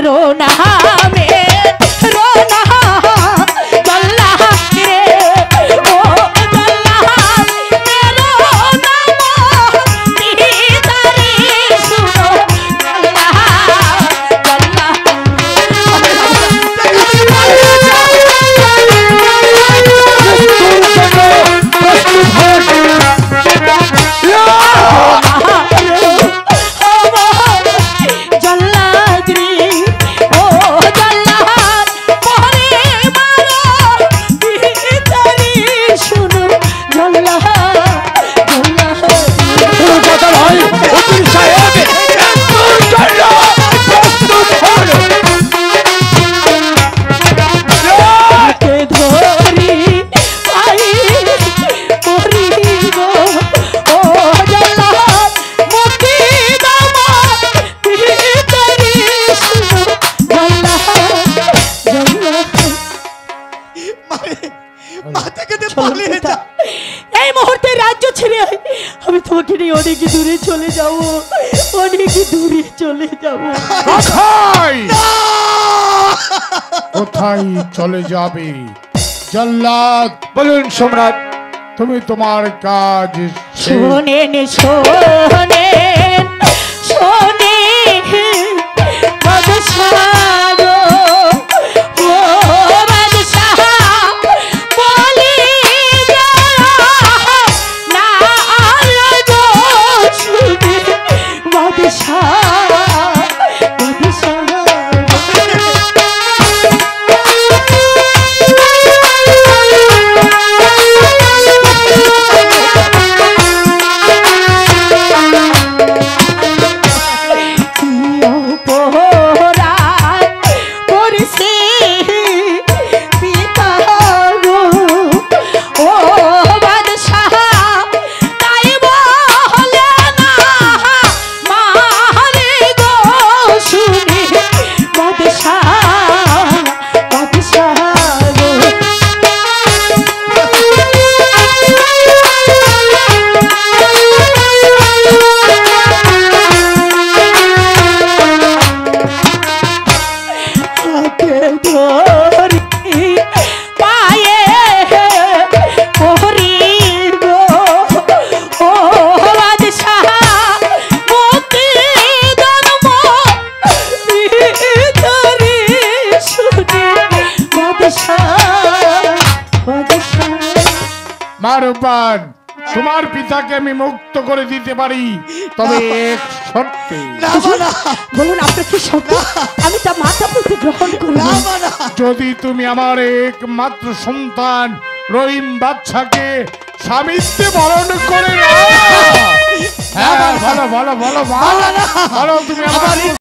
रोना में रोना जल्ला रे ओ जल्ला मेरो नाम दीदारी सुनो जल्ला जल्ला অনেক দূরে চলে যাব অনেক দূরে চলে যাব কোথায় চলে যাবে জল্লাদ বলুন সম্রাট তুমি তোমার কাজ শোনেন শোনেন শোনেন বাদশাহ ও বাদশাহ বলি না মারুবান তোমার পিতাকে আমি মুক্ত করে দিতে পারি তবে এক শর্তে বলুন আপনার কি শর্ত আমি তা মাথা পেতে গ্রহণ করব যদি তুমি আমার একমাত্র সন্তান রহিম বাদশাকে স্বামীত্বে বরণ করে নাও হ্যাঁ ভালো ভালো ভালো ভালো তুমি আমার